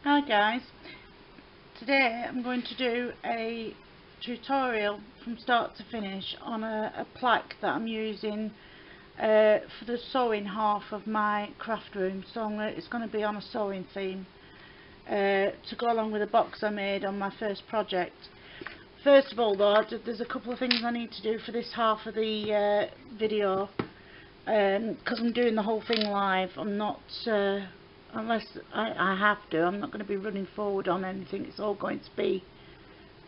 Hi guys, today I'm going to do a tutorial from start to finish on a plaque that I'm using for the sewing half of my craft room. So it's going to be on a sewing theme to go along with the box I made on my first project. First of all though, there's a couple of things I need to do for this half of the video, because I'm doing the whole thing live. I'm not unless I have to, I'm not going to be running forward on anything. It's all going to be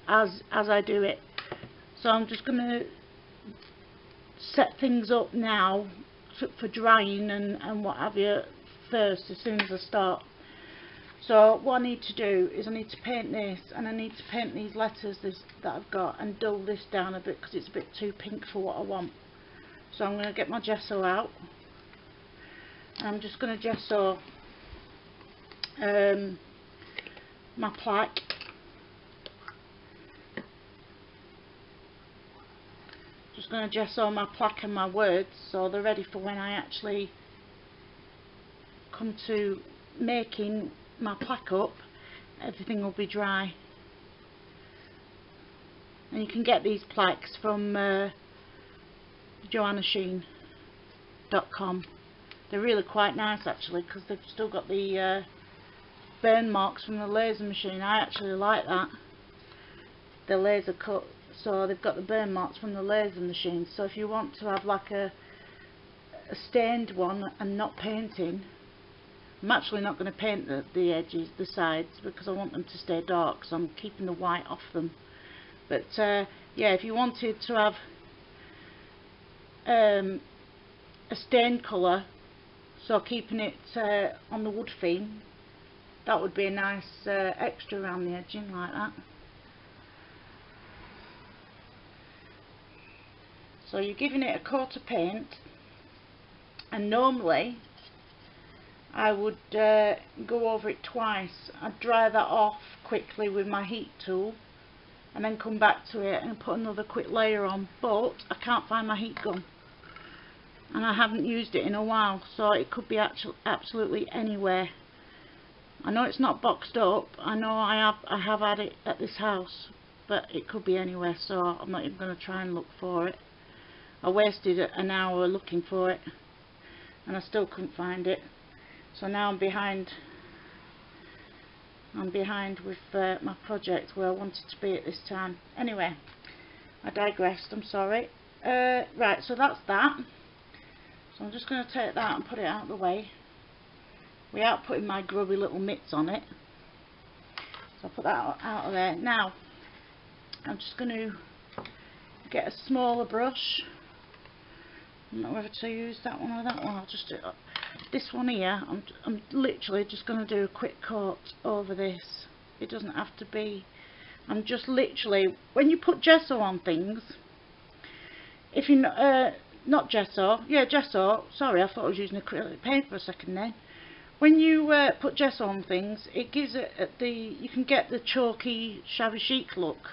as I do it. So I'm just going to set things up now for drying and what have you first, as soon as I start. So what I need to do is I need to paint this, and I need to paint these letters that I've got, and dull this down a bit because it's a bit too pink for what I want. So I'm going to get my gesso out, and I'm just going to gesso my plaque. Just going to gesso my plaque and my words so they're ready for when I actually come to making my plaque up. Everything will be dry, and you can get these plaques from joannasheen.com. They're really quite nice actually, because they've still got the burn marks from the laser machine. I actually like that, the laser cut, so they've got the burn marks from the laser machine. So if you want to have like a stained one and not painting, I'm actually not going to paint the edges, the sides, because I want them to stay dark, so I'm keeping the white off them. But yeah, if you wanted to have a stained colour, so keeping it on the wood theme, that would be a nice extra around the edging like that. So you're giving it a coat of paint, and normally I would go over it twice. I'd dry that off quickly with my heat tool and then come back to it and put another quick layer on, but I can't find my heat gun and I haven't used it in a while, so it could be absolutely anywhere. I know it's not boxed up, I know I have had it at this house, but it could be anywhere, so I'm not even going to try and look for it. I wasted an hour looking for it and I still couldn't find it, so now I'm behind with my project where I wanted to be at this time. Anyway, I digressed, I'm sorry. Right, so that's that. So I'm just going to take that and put it out of the way without putting my grubby little mitts on it. So I'll put that out of there. Now I'm just going to get a smaller brush. I'm not whether to use that one or that one. I'll just do this one here. I'm literally just going to do a quick coat over this. It doesn't have to be. I'm just literally, when you put gesso on things, if you not gesso, yeah, gesso, sorry, I thought I was using acrylic paint for a second then. When you put gesso on things, it gives it you can get the chalky shabby chic look,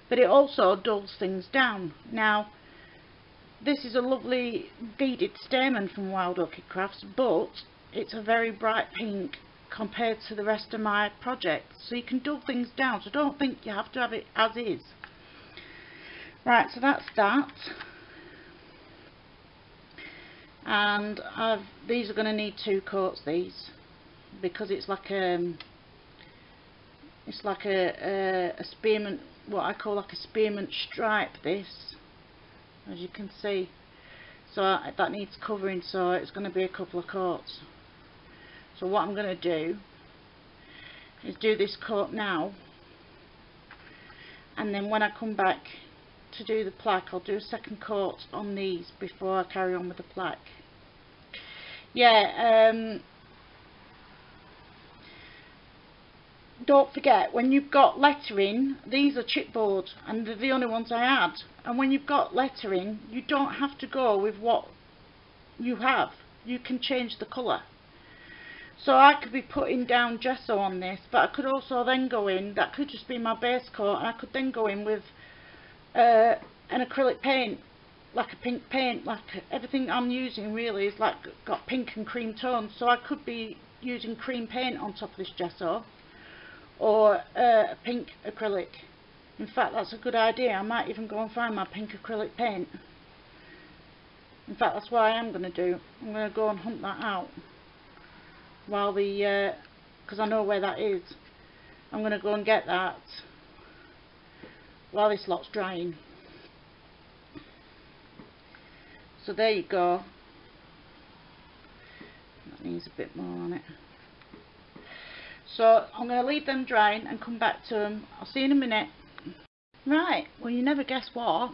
but it also dulls things down. Now this is a lovely beaded stamen from Wild Orchid Crafts, but it's a very bright pink compared to the rest of my project, so you can dull things down, so don't think you have to have it as is. Right, so that's that. And these are going to need two coats, these, because it's like a spearmint, what I call like a spearmint stripe, this, as you can see. So that needs covering, so it's going to be a couple of coats. So what I'm going to do is do this coat now, and then when I come back to do the plaque, I'll do a second coat on these before I carry on with the plaque. Yeah, don't forget, when you've got lettering, these are chipboard and they're the only ones I had, and when you've got lettering you don't have to go with what you have, you can change the colour. So I could be putting down gesso on this, but I could also then go in, that could just be my base coat, and I could then go in with an acrylic paint, like a pink paint, like everything I'm using really is like got pink and cream tones, so I could be using cream paint on top of this gesso or a pink acrylic. In fact, that's a good idea. I might even go and find my pink acrylic paint. In fact, that's what I am going to do. I'm going to go and hunt that out while the because I know where that is. I'm going to go and get that while this lot's drying. So there you go. That needs a bit more on it. So I'm going to leave them drying and come back to them. I'll see you in a minute. Right, well, you never guess what.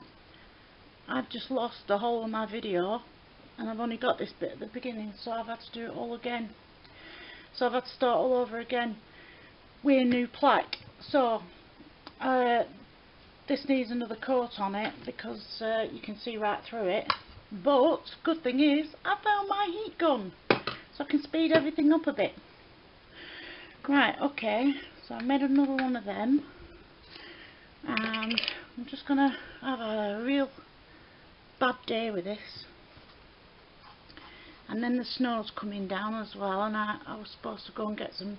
I've just lost the whole of my video and I've only got this bit at the beginning, so I've had to do it all again. So I've had to start all over again with a new plaque. So this needs another coat on it because you can see right through it. But good thing is I found my heat gun, so I can speed everything up a bit. Right, okay, so I made another one of them, and I'm just gonna have a real bad day with this. And then the snow's coming down as well, and I was supposed to go and get some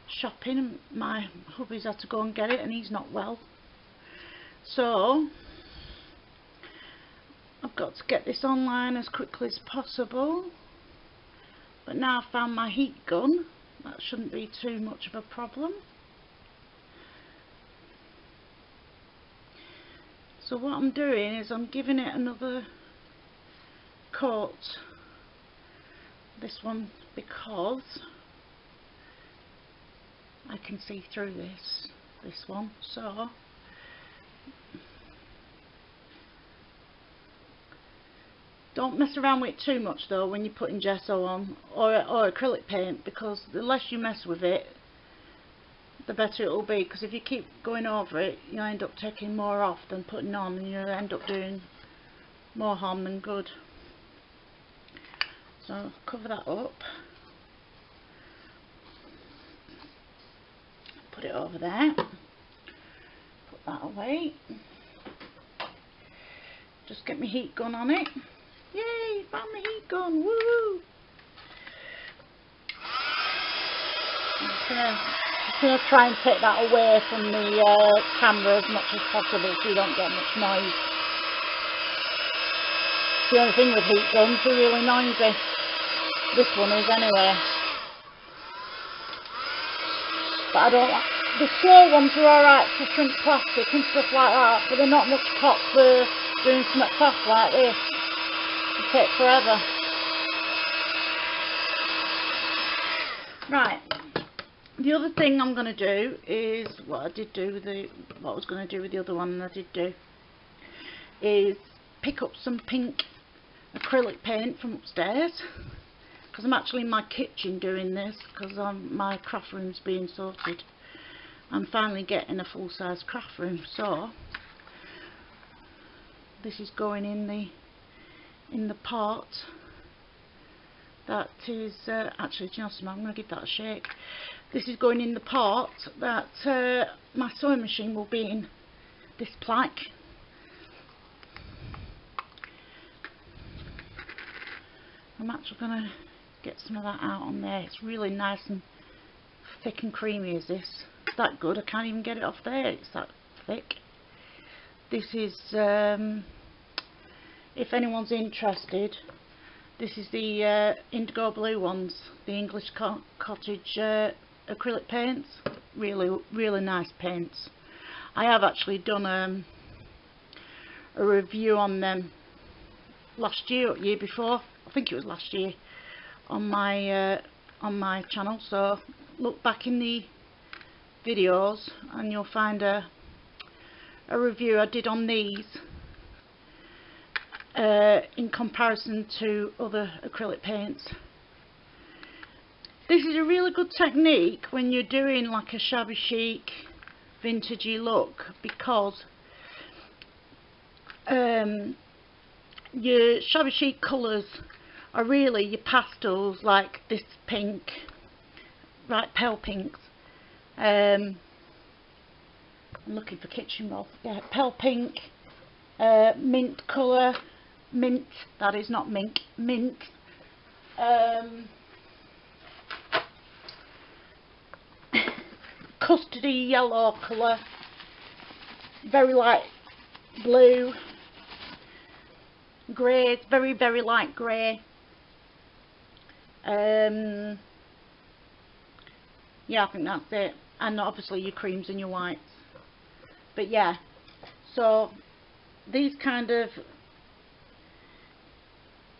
shopping, and my hubby's had to go and get it and he's not well, so I've got to get this online as quickly as possible. But now I've found my heat gun, that shouldn't be too much of a problem. So what I'm doing is I'm giving it another coat, this one, because I can see through this one. So don't mess around with it too much though when you're putting gesso on or acrylic paint, because the less you mess with it the better it will be, because if you keep going over it you'll end up taking more off than putting on, and you'll end up doing more harm than good. So cover that up, put it over there, put that away, just get my heat gun on it. Yay, found my heat gun, woo! I'm just going to try and take that away from the camera as much as possible so you don't get much noise. It's the only thing with heat guns, they're really noisy. This one is anyway. But I don't like... The slow ones are alright to shrink plastic and stuff like that, but they're not much pop for doing something fast like this. It takes forever. Right. The other thing I'm going to do is what I was going to do with the other one, and I did do, is pick up some pink acrylic paint from upstairs, because I'm actually in my kitchen doing this because my craft room's being sorted. I'm finally getting a full-size craft room, so this is going in the pot. That is actually, do you know something, I'm going to give that a shake. This is going in the pot that my sewing machine will be in, this plaque. I'm actually going to get some of that out on there. It's really nice and thick and creamy as this. It's that good, I can't even get it off there, it's that thick. This is, if anyone's interested, this is the indigo blue ones, the English Cottage acrylic paints. Really nice paints. I have actually done a review on them last year or year before, I think it was last year, on my channel, so look back in the videos and you'll find a review I did on these in comparison to other acrylic paints. This is a really good technique when you're doing like a shabby chic vintagey look, because your shabby chic colours are really your pastels, like this pink, right, pale pinks. I'm looking for kitchen roll. Yeah, pale pink, mint colour, that is not mink, mint. custardy yellow colour, very light blue, grey, very light grey. Yeah, I think that's it. And obviously your creams and your whites. But yeah, so these kind of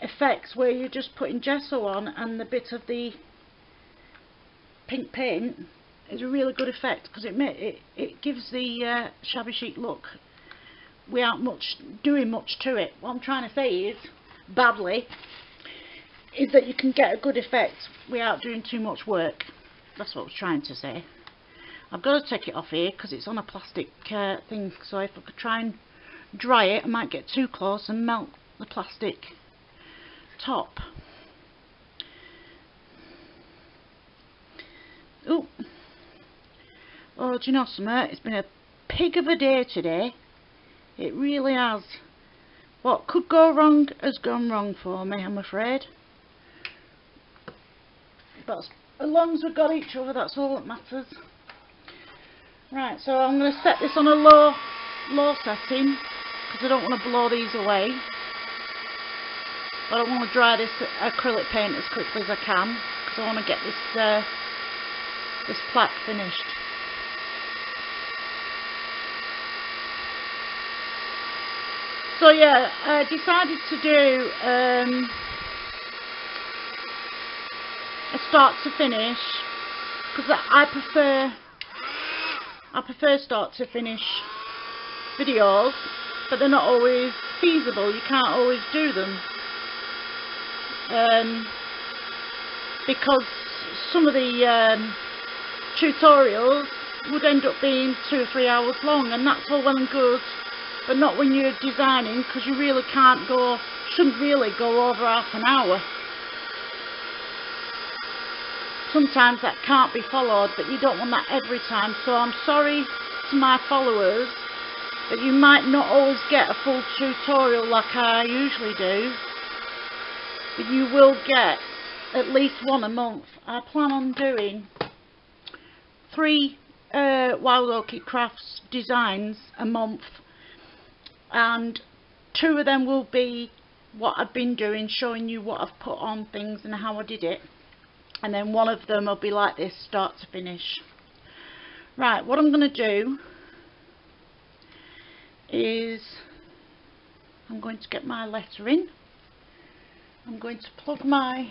effects where you're just putting gesso on and the bit of the pink paint is a really good effect, because it gives the shabby chic look without doing much to it. What I'm trying to say is, badly, is that you can get a good effect without doing too much work. That's what I was trying to say. I've got to take it off here because it's on a plastic thing, so if I could try and dry it I might get too close and melt the plastic top. Ooh. Oh, do you know something? It's been a pig of a day today. It really has. What could go wrong has gone wrong for me, I'm afraid. But as long as we've got each other, that's all that matters. Right, so I'm going to set this on a low setting because I don't want to blow these away. But I want to dry this acrylic paint as quickly as I can because I want to get this plaque finished. So yeah, I decided to do a start to finish because I prefer start to finish videos, but they're not always feasible. You can't always do them because some of the tutorials would end up being 2 or 3 hours long, and that's all well and good, but not when you're designing, because you really shouldn't really go over half an hour. Sometimes that can't be followed, but you don't want that every time. So I'm sorry to my followers that you might not always get a full tutorial like I usually do, but you will get at least one a month. I plan on doing 3 Wild Orchid Crafts designs a month, and 2 of them will be what I've been doing, showing you what I've put on things and how I did it, and then 1 of them will be like this, start to finish. Right, what I'm going to do is I'm going to get my letter in. I'm going to plug my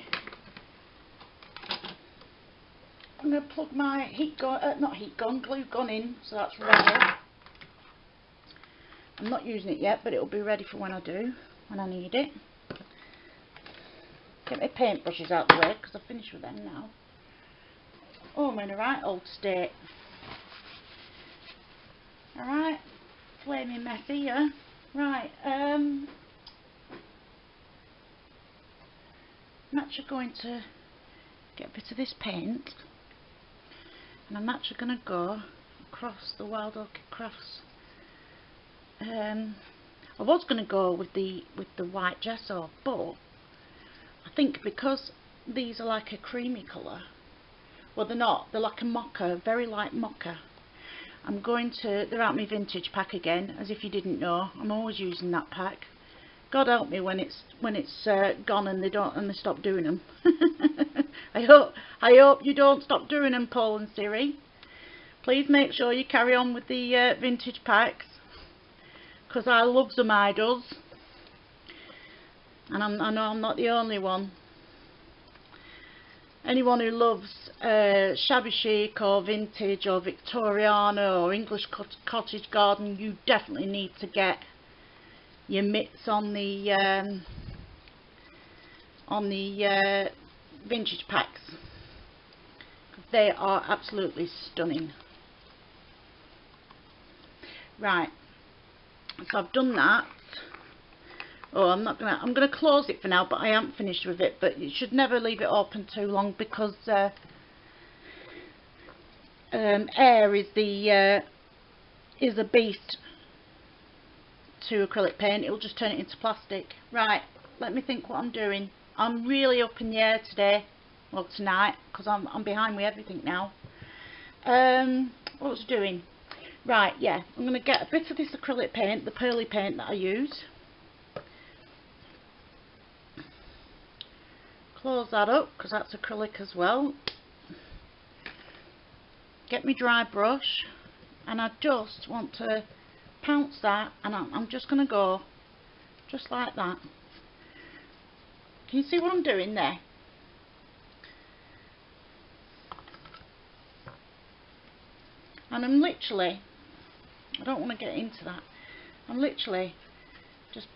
heat gun, not heat gun, glue gun in, so that's ready. I'm not using it yet, but it'll be ready for when I need it. Get my paintbrushes out of the way because I've finished with them now. Oh, I'm in a right old state. Alright, flaming messy, yeah. Right, I'm actually going to get a bit of this paint, and I'm actually going to go across the Wild Orchid Crafts. I was going to go with the white gesso, but I think because these are like a creamy colour, well they're not, they're like a mocha, very light mocha. I'm going to, they're out my vintage pack again, as if you didn't know. I'm always using that pack. God help me when it's gone and they stop doing them. I hope you don't stop doing them, Paul and Siri. Please make sure you carry on with the vintage packs, because I love them, I does. And I know I'm not the only one. Anyone who loves shabby chic or vintage or Victoriana or English cottage garden, you definitely need to get your mitts on the vintage packs. They are absolutely stunning. Right, so I've done that. Oh, I'm gonna close it for now, but I am finished with it. But you should never leave it open too long, because air is a beast to acrylic paint. It'll just turn it into plastic. Right, let me think what I'm doing. I'm really up in the air today, well tonight, because I'm behind with everything now. what was I doing? Right, yeah, I'm going to get a bit of this acrylic paint, the pearly paint that I use. Close that up because that's acrylic as well. Get my dry brush, and I just want to pounce that, and I'm just going to go just like that. Can you see what I'm doing there? And I'm literally, I don't want to get into that, I'm literally just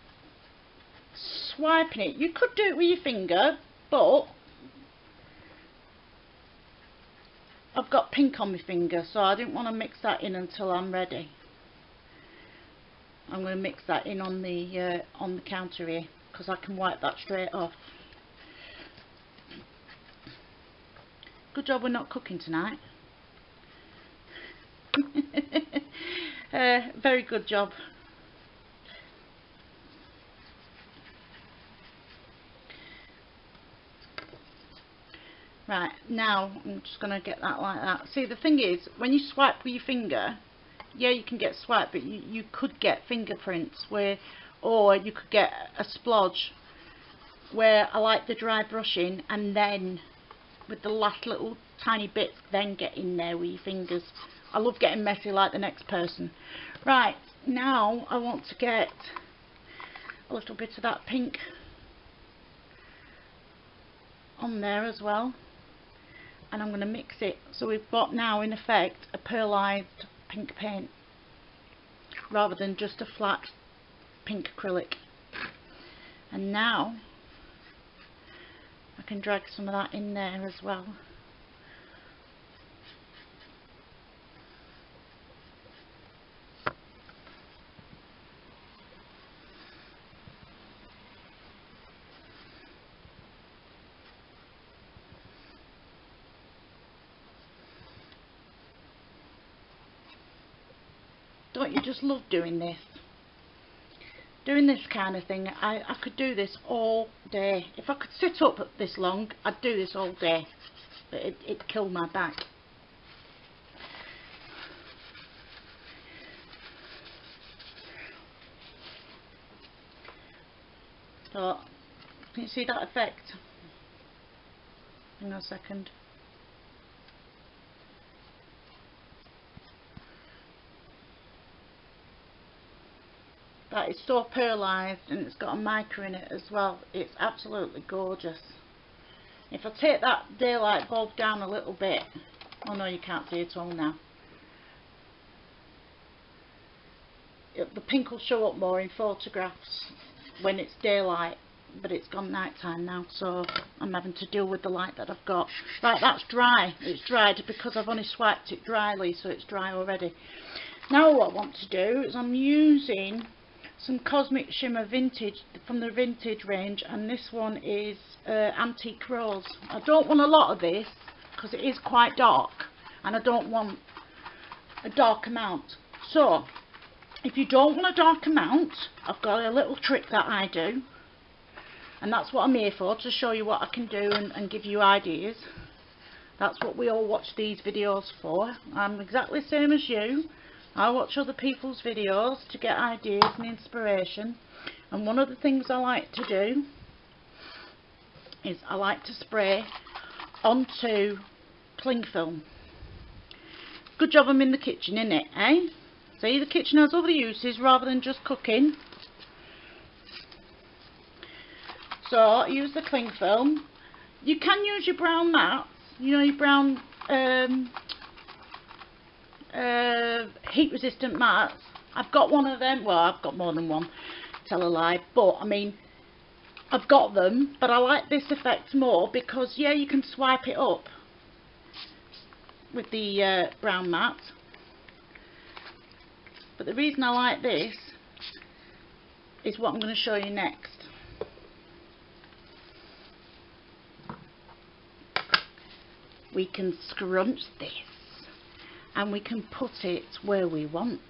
swiping it. You could do it with your finger, but I've got pink on my finger, so I didn't want to mix that in until I'm ready. I'm going to mix that in on the counter here, because I can wipe that straight off. Good job we're not cooking tonight. Very good job. Right, now I'm just going to get that like that. See, the thing is, when you swipe with your finger, yeah, you can get swiped, but you could get fingerprints where, or you could get a splodge, where I like the dry brushing and then with the last little tiny bits then get in there with your fingers. I love getting messy like the next person. Right, now I want to get a little bit of that pink on there as well, and I'm going to mix it. So we've got now in effect a pearlized pink paint rather than just a flat pink acrylic. And now I can drag some of that in there as well. Don't you just love doing this? Doing this kind of thing, I could do this all day. If I could sit up this long, I'd do this all day. But it'd kill my back. So, can you see that effect? Hang on a second. That is so pearlised, and it's got a mica in it as well. It's absolutely gorgeous. If I take that daylight bulb down a little bit, oh no, you can't see it all now. The pink will show up more in photographs when it's daylight, but it's gone night time now, so I'm having to deal with the light that I've got. Right, that's dry. It's dried because I've only swiped it dryly, so it's dry already. Now what I want to do is I'm using some Cosmic Shimmer Vintage from the Vintage range, and this one is Antique Rose. I don't want a lot of this because it is quite dark, and I don't want a dark amount. So if you don't want a dark amount, I've got a little trick that I do, and that's what I'm here for, to show you what I can do and give you ideas. That's what we all watch these videos for. I'm exactly the same as you. I watch other people's videos to get ideas and inspiration, and one of the things I like to do is I like to spray onto cling film. Good job I'm in the kitchen, innit, eh? See, the kitchen has other uses rather than just cooking. So I use the cling film. You can use your brown mats, you know, your brown heat resistant mats. I've got one of them. Well, I've got more than one, tell a lie, but I mean, I've got them, but I like this effect more because, yeah, you can swipe it up with the brown mat, but the reason I like this is what I'm going to show you next. We can scrunch this and we can put it where we want,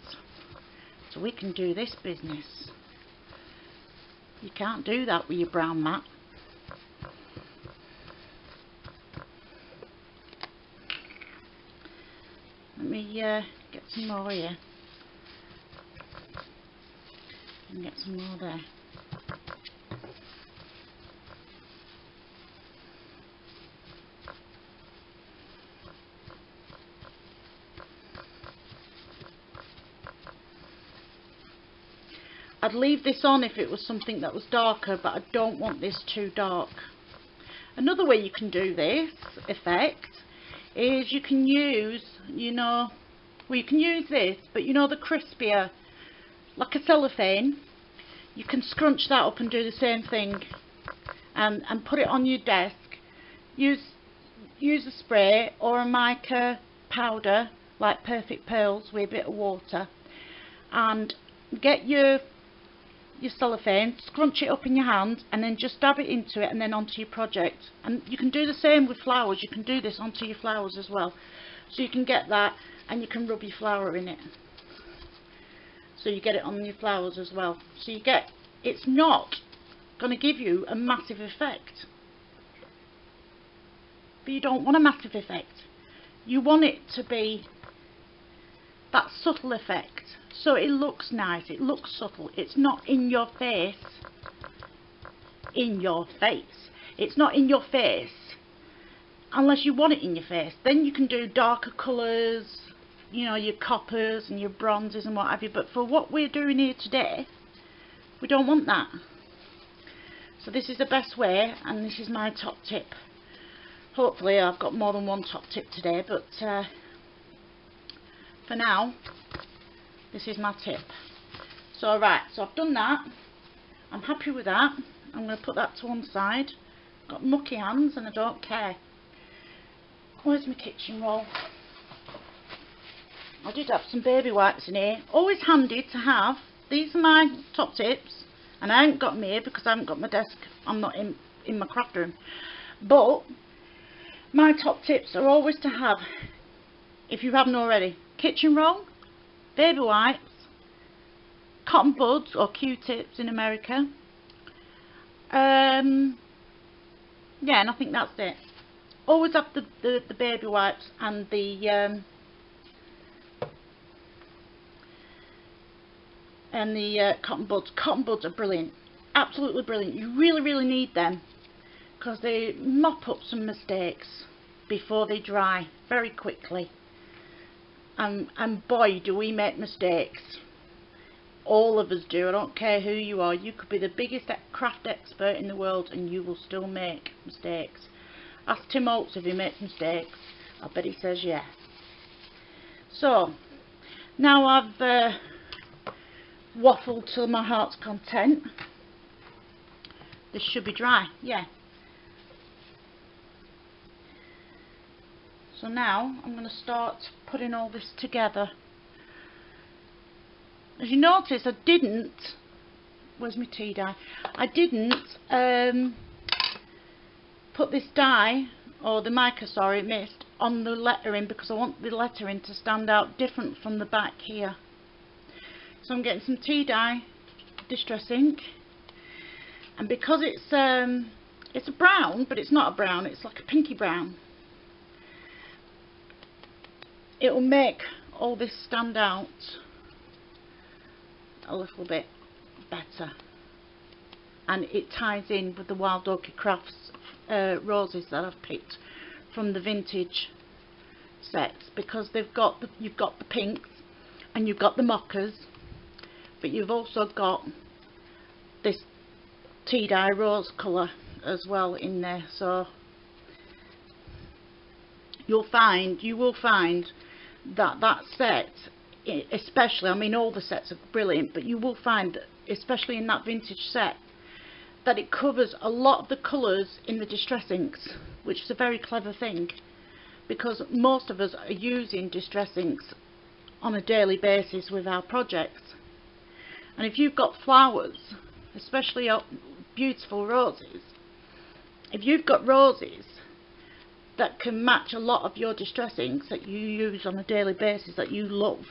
so we can do this business. You can't do that with your brown mat. Let me get some more here and get some more there. I'd leave this on if it was something that was darker, but I don't want this too dark. Another way you can do this effect is you can use, you know, well, you can use this, but you know the crispier, like a cellophane, you can scrunch that up and do the same thing and put it on your desk. Use a spray or a mica powder like Perfect Pearls with a bit of water, and get your cellophane, scrunch it up in your hand, and then just dab it into it and then onto your project. And you can do the same with flowers. You can do this onto your flowers as well. So you can get that and you can rub your flower in it. So you get it on your flowers as well. So you get, it's not going to give you a massive effect. But you don't want a massive effect. You want it to be that subtle effect. So it looks nice, it looks subtle, it's not in your face. In your face. It's not in your face unless you want it in your face. Then you can do darker colours, you know, your coppers and your bronzes and what have you. But for what we're doing here today, we don't want that. So this is the best way, and this is my top tip. Hopefully I've got more than one top tip today, but for now, this is my tip. So right, so I've done that. I'm happy with that. I'm going to put that to one side. Got mucky hands and I don't care. Where's my kitchen roll? I did have some baby wipes in here. Always handy to have. These are my top tips, and I haven't got them here because I haven't got my desk. I'm not in my craft room. But my top tips are always to have, if you haven't already, kitchen roll, baby wipes, cotton buds or Q-tips in America. Yeah, and I think that's it. Always have the baby wipes and the cotton buds. Cotton buds are brilliant, absolutely brilliant. You really need them because they mop up some mistakes before they dry very quickly. And boy, do we make mistakes. All of us do. I don't care who you are. You could be the biggest craft expert in the world and you will still make mistakes. Ask Tim Holtz if he makes mistakes. I bet he says yeah. So now I've waffled to my heart's content. This should be dry. Yeah. So now I'm going to start putting all this together. As you notice, I didn't, where's my tea dye? I didn't put this dye, or the mica, sorry, mist, on the lettering because I want the lettering to stand out different from the back here. So I'm getting some tea dye, distress ink, and because it's a brown, but it's not a brown, it's like a pinky brown. It will make all this stand out a little bit better, and it ties in with the Wild Orchid Crafts roses that I've picked from the vintage sets, because you've got the pinks and you've got the mochas, but you've also got this tea dye rose colour as well in there. So you will find that set, especially, I mean all the sets are brilliant, but you will find that, especially in that vintage set, that it covers a lot of the colours in the distress inks, which is a very clever thing, because most of us are using distress inks on a daily basis with our projects. And if you've got flowers, especially beautiful roses, if you've got roses that can match a lot of your distress inks that you use on a daily basis that you love,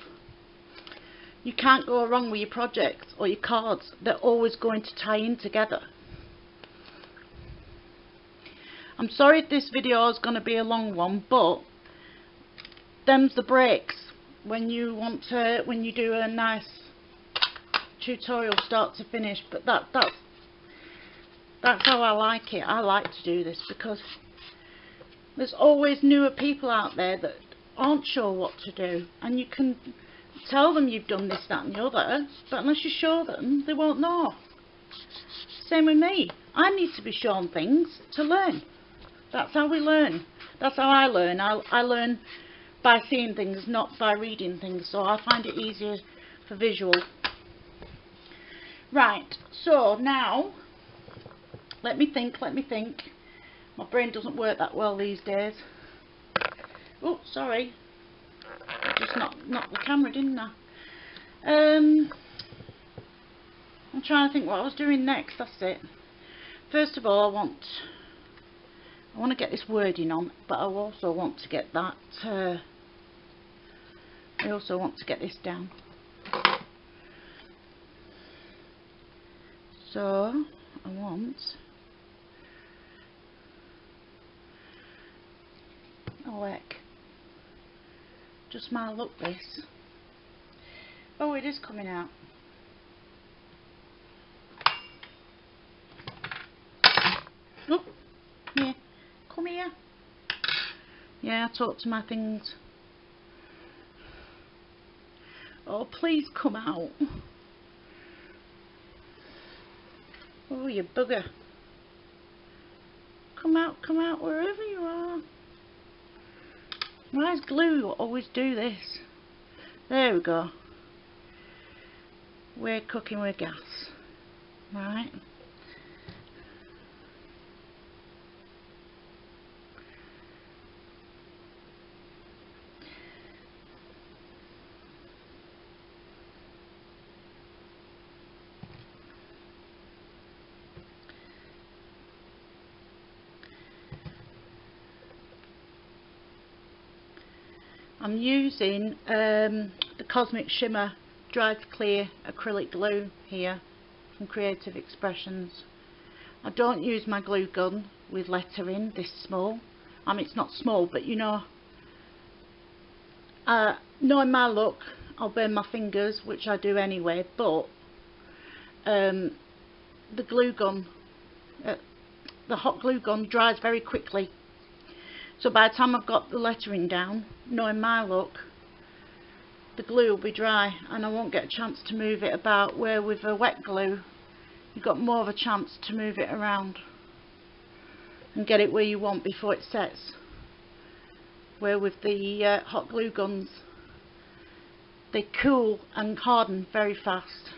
you can't go wrong with your projects or your cards. They're always going to tie in together. I'm sorry if this video is going to be a long one, but them's the breaks. when you do a nice tutorial start to finish. But that's how I like it. I like to do this because there's always newer people out there that aren't sure what to do, and you can tell them you've done this, that and the other, but unless you show them, they won't know. Same with me. I need to be shown things to learn. That's how we learn. That's how I learn. I learn by seeing things, not by reading things, so I find it easier for visual. Right, so now let me think. My brain doesn't work that well these days. Oh, sorry, I just knocked the camera, didn't I? I'm trying to think what I was doing next. That's it. First of all, I want to get this wording on, but I also want to get that I also want to get this down. So I want heck, just my look this. Oh, it is coming out. Oh, yeah, come here. Yeah, I talk to my things. Oh, please come out. Oh, you bugger. Come out, wherever you are. Why does glue always do this? There we go. We're cooking with gas. Right. I'm using the Cosmic Shimmer Dry to Clear acrylic glue here from Creative Expressions. I don't use my glue gun with lettering this small. I mean, it's not small, but you know, knowing my look, I'll burn my fingers, which I do anyway, but the glue gun, the hot glue gun dries very quickly. So by the time I've got the lettering down, knowing my look, the glue will be dry and I won't get a chance to move it about, where with a wet glue you've got more of a chance to move it around and get it where you want before it sets, where with the hot glue guns they cool and harden very fast,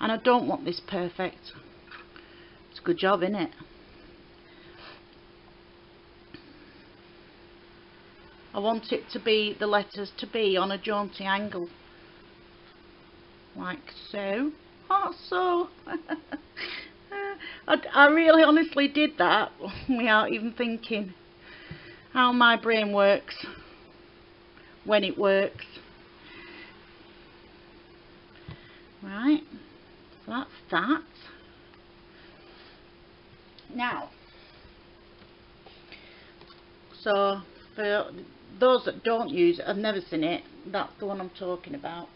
and I don't want this perfect. It's a good job, isn't it? I want it to be, the letters to be on a jaunty angle, like so. Oh, so I really honestly did that without even thinking how my brain works when it works. Right, so that's that. Now, so for those that don't use it, I've never seen it, that's the one I'm talking about.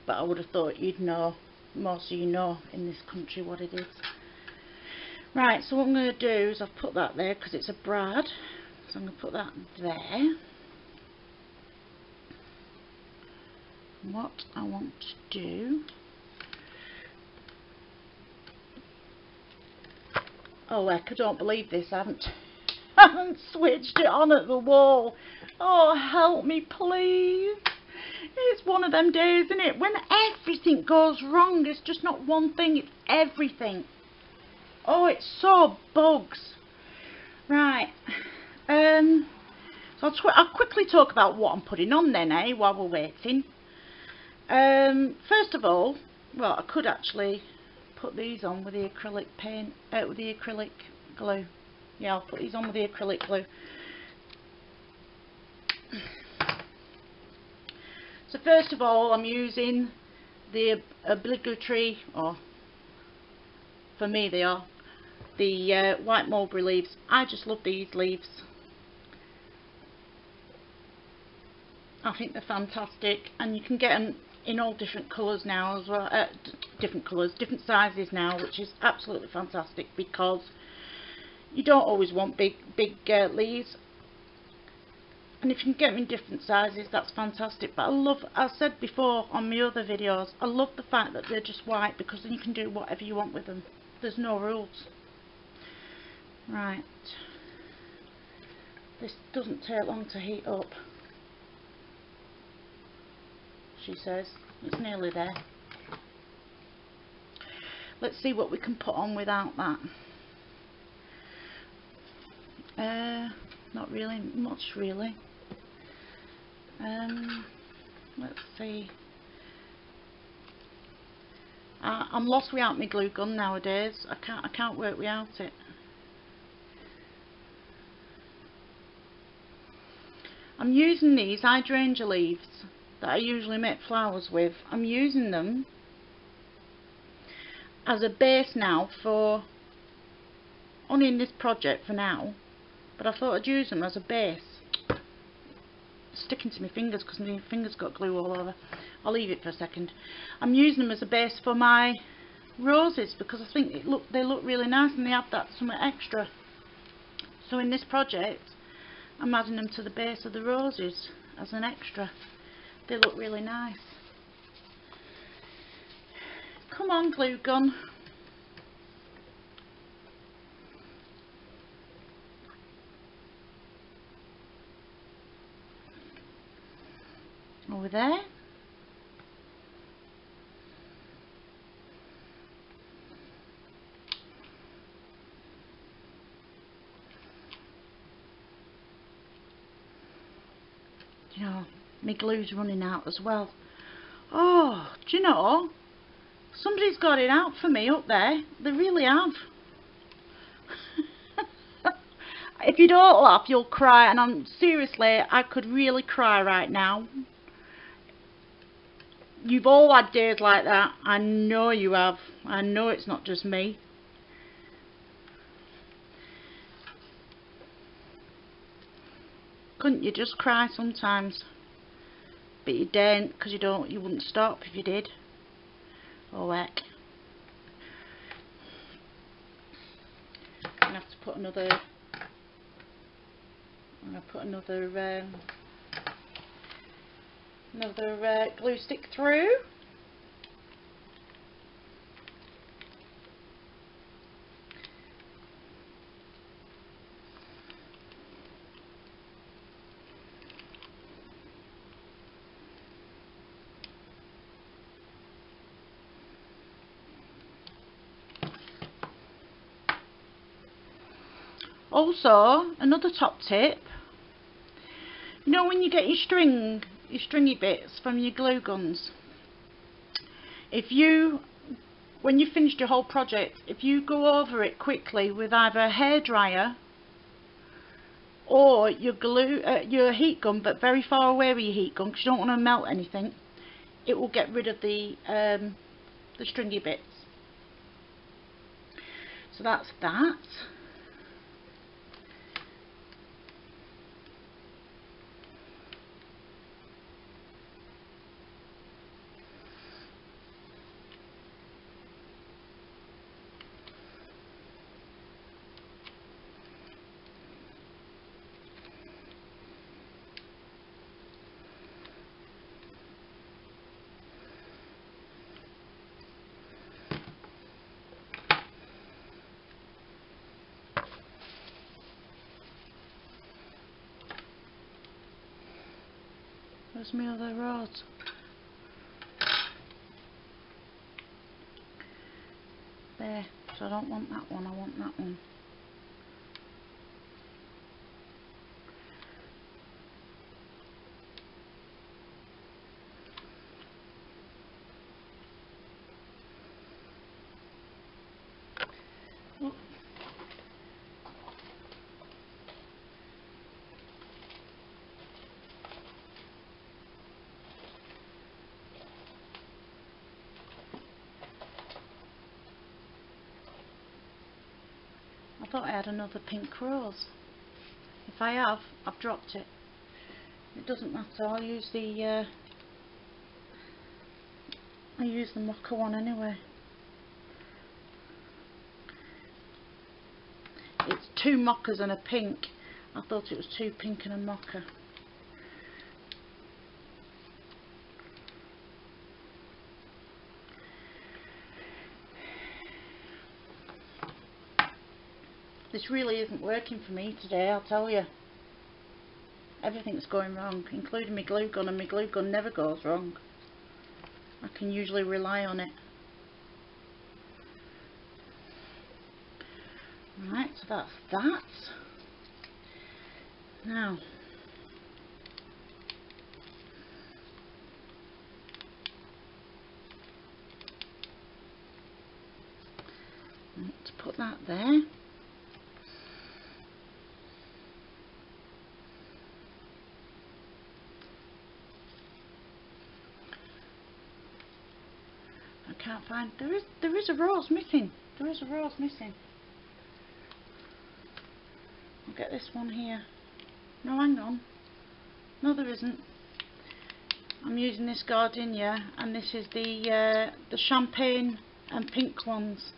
But I would have thought you'd know, most of you know in this country what it is. Right, so what I'm going to do is I've put that there because it's a brad. So I'm going to put that there. And what I want to do... Oh heck, I don't believe this, I haven't switched it on at the wall. Oh, help me please. It's one of them days, isn't it, when everything goes wrong. It's just not one thing, it's everything. Oh, it's so bugs. Right, so I'll quickly talk about what I'm putting on then, while we're waiting. First of all, well, I could actually put these on with the acrylic paint, with the acrylic glue. Yeah, I'll put these on with the acrylic glue. So first of all, I'm using the obligatory, or for me they are, the white mulberry leaves. I just love these leaves. I think they're fantastic, and you can get them in all different colours now as well, different colours, different sizes now, which is absolutely fantastic, because you don't always want big leaves, and if you can get them in different sizes, that's fantastic. But I love, I said before on my other videos, I love the fact that they're just white, because then you can do whatever you want with them. There's no rules. Right, this doesn't take long to heat up, she says. It's nearly there. Let's see what we can put on without that. Not really much, really. Let's see. I'm lost without my glue gun nowadays. I can't work without it. I'm using these hydrangea leaves that I usually make flowers with. I'm using them as a base now for, only in this project for now, but I thought I'd use them as a base. Sticking to my fingers because my fingers got glue all over. I'll leave it for a second. I'm using them as a base for my roses because I think they look really nice, and they have that somewhat extra. So in this project I'm adding them to the base of the roses as an extra. They look really nice. Come on, glue gun. Over there. You know, my glue's running out as well. Oh, do you know, somebody's got it out for me up there. They really have. If you don't laugh, you'll cry, and seriously, I could really cry right now. You've all had days like that. I know you have. I know it's not just me. Couldn't you just cry sometimes? But you daren't, because you wouldn't stop if you did. Oh heck. I'm gonna have to put another. I'm gonna put another glue stick through. Also, another top tip, you know when you get your stringy bits from your glue guns, when you finished your whole project, if you go over it quickly with either a hairdryer or your heat gun, but very far away with your heat gun because you don't want to melt anything, it will get rid of the stringy bits. So that's that. Where's my other rods? There. So I don't want that one, I want that one. Oh. I thought I had another pink rose. If I have, I've dropped it. It doesn't matter, I'll use the mocha one anyway. It's 2 mochas and a pink. I thought it was 2 pink and a mocha. This really isn't working for me today, I'll tell you. Everything's going wrong, including my glue gun, and my glue gun never goes wrong. I can usually rely on it. Right, so that's that. Now, let's put that there. I can't find, there is a rose missing. There is a rose missing. I'll get this one here. No, hang on. No, there isn't. I'm using this Gardenia, and this is the Champagne and Pink ones.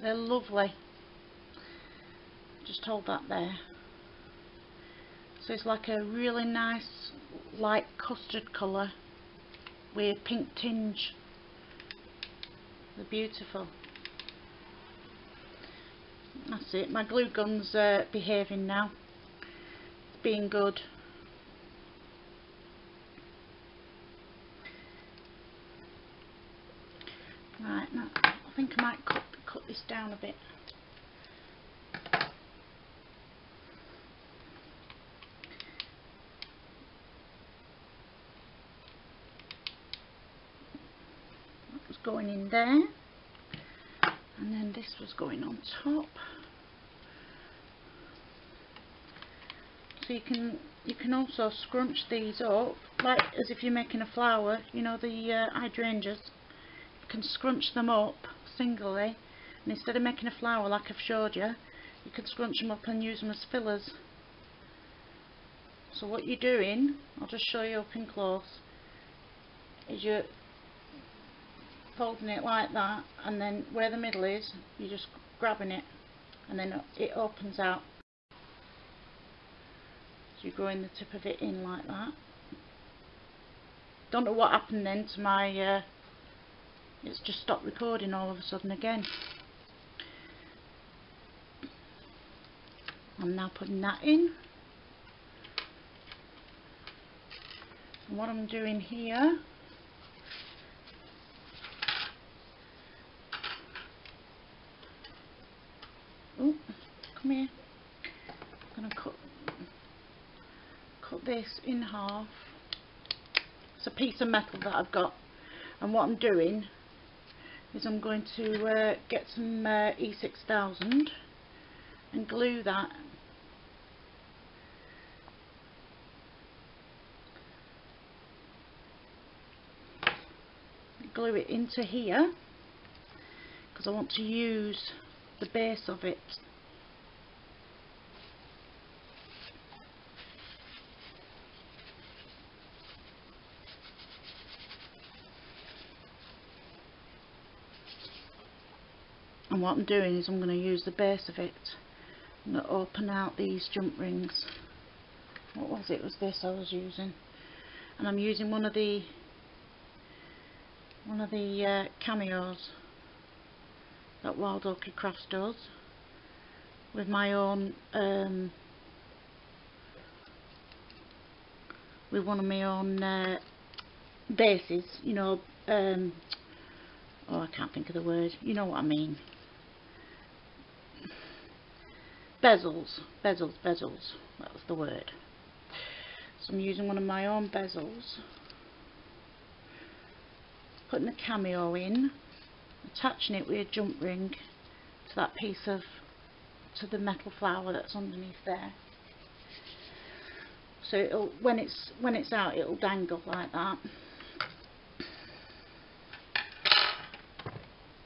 They're lovely. Just hold that there. So it's like a really nice light custard colour with pink tinge. They're beautiful. That's it. My glue gun's behaving now. It's being good. Right, now I think I might cut this down a bit. That was going in there, and then this was going on top. So you can also scrunch these up like as if you're making a flower. You know, the hydrangeas. You can scrunch them up singly, and instead of making a flower like I've showed you, you can scrunch them up and use them as fillers. So what you're doing, I'll just show you up in close, is you're folding it like that, and then where the middle is, you're just grabbing it, and then it opens out. So you're growing the tip of it in like that. Don't know what happened then to my it's just stopped recording all of a sudden again. I'm now putting that in, and what I'm doing here, oh, come here, I'm going to cut this in half. It's a piece of metal that I've got, and what I'm doing is I'm going to get some E6000 and glue that into here, because I want to use the base of it. And what I'm doing is I'm going to use the base of it. I'm going to open out these jump rings. What was it? It was this I was using, and I'm using one of the Cameos that Wild Orchid Crafts does with my own with one of my own bases. You know, oh, I can't think of the word. You know what I mean. Bezels. That was the word. So I'm using one of my own bezels, putting the Cameo in, attaching it with a jump ring to that piece of, to the metal flower that's underneath there. So it'll, when it's out, it'll dangle like that.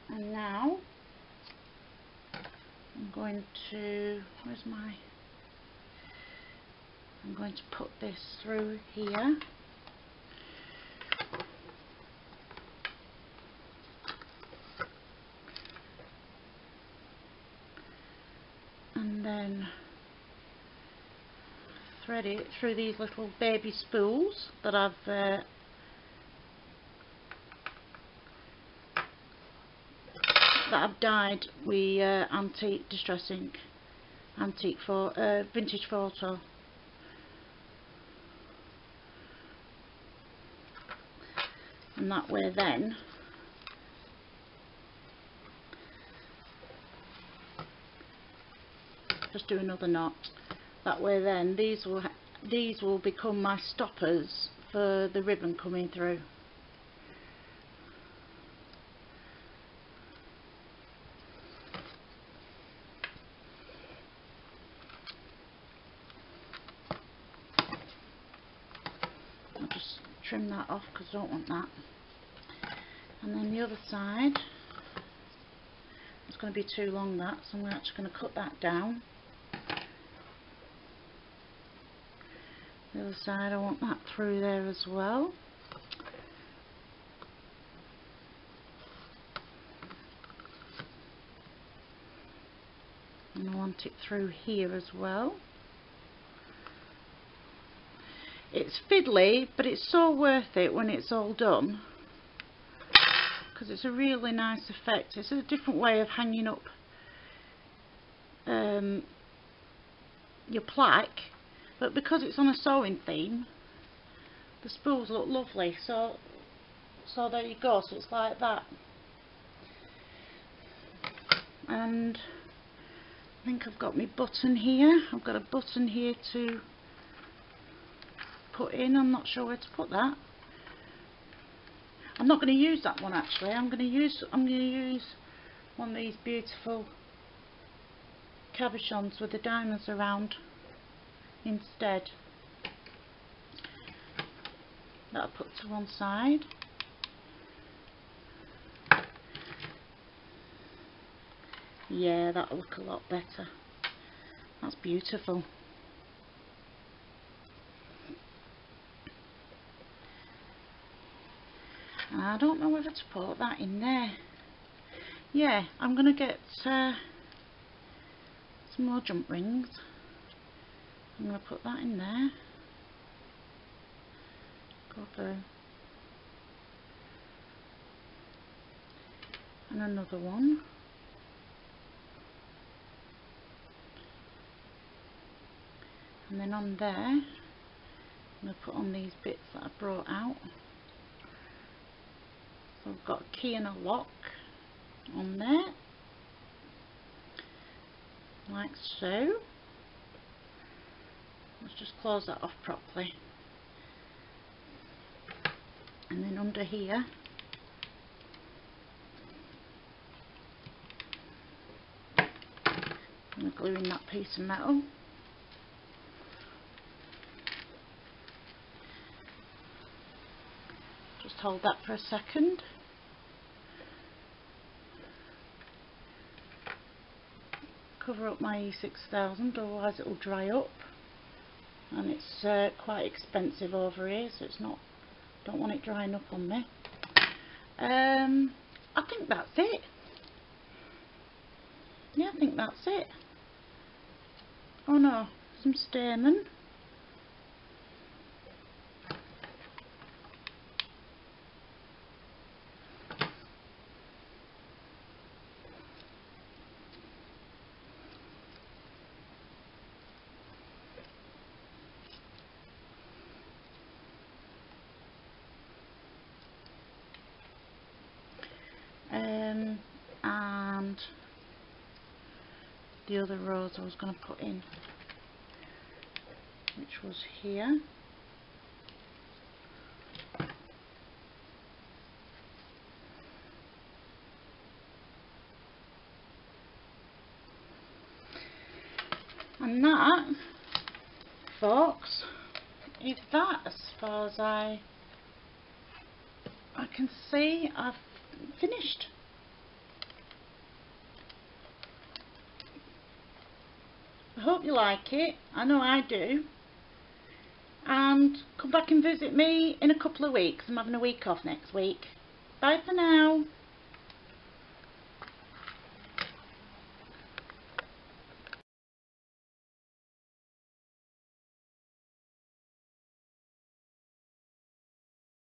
And now I'm going to, where's my, I'm going to put this through here. And then thread it through these little baby spools that I've dyed with antique distress ink, vintage photo. And that way then just do another knot. That way then these will become my stoppers for the ribbon coming through. I'll just trim that off because I don't want that. And then the other side, it's going to be too long that, so I'm actually going to cut that down. The other side, I want that through there as well. And I want it through here as well. It's fiddly, but it's so worth it when it's all done, because it's a really nice effect. It's a different way of hanging up your plaque, but because it's on a sewing theme, the spools look lovely. So there you go. So it's like that. And I think I've got my button here. I've got a button here to put in. I'm not sure where to put that. I'm not going to use that one actually. I'm going to use one of these beautiful cabochons with the diamonds around instead. That I'll put to one side. Yeah, that'll look a lot better. That's beautiful. I don't know whether to put that in there. Yeah, I'm going to get some more jump rings. I'm going to put that in there. Go through. And another one. And then on there, I'm going to put on these bits that I brought out. So I've got a key and a lock on there, like so. Let's just close that off properly. And then under here, I'm going to glue in that piece of metal. Just hold that for a second. Cover up my E6000, otherwise it will dry up, and it's quite expensive over here, so it's not. Don't want it drying up on me. I think that's it. Yeah, I think that's it. Oh no, some Stamen. And the other rose I was going to put in, which was here. And that, folks, is that as far as I can see. I've finished. I hope you like it. I know I do. and come back and visit me in a couple of weeks. I'm having a week off next week. Bye for now.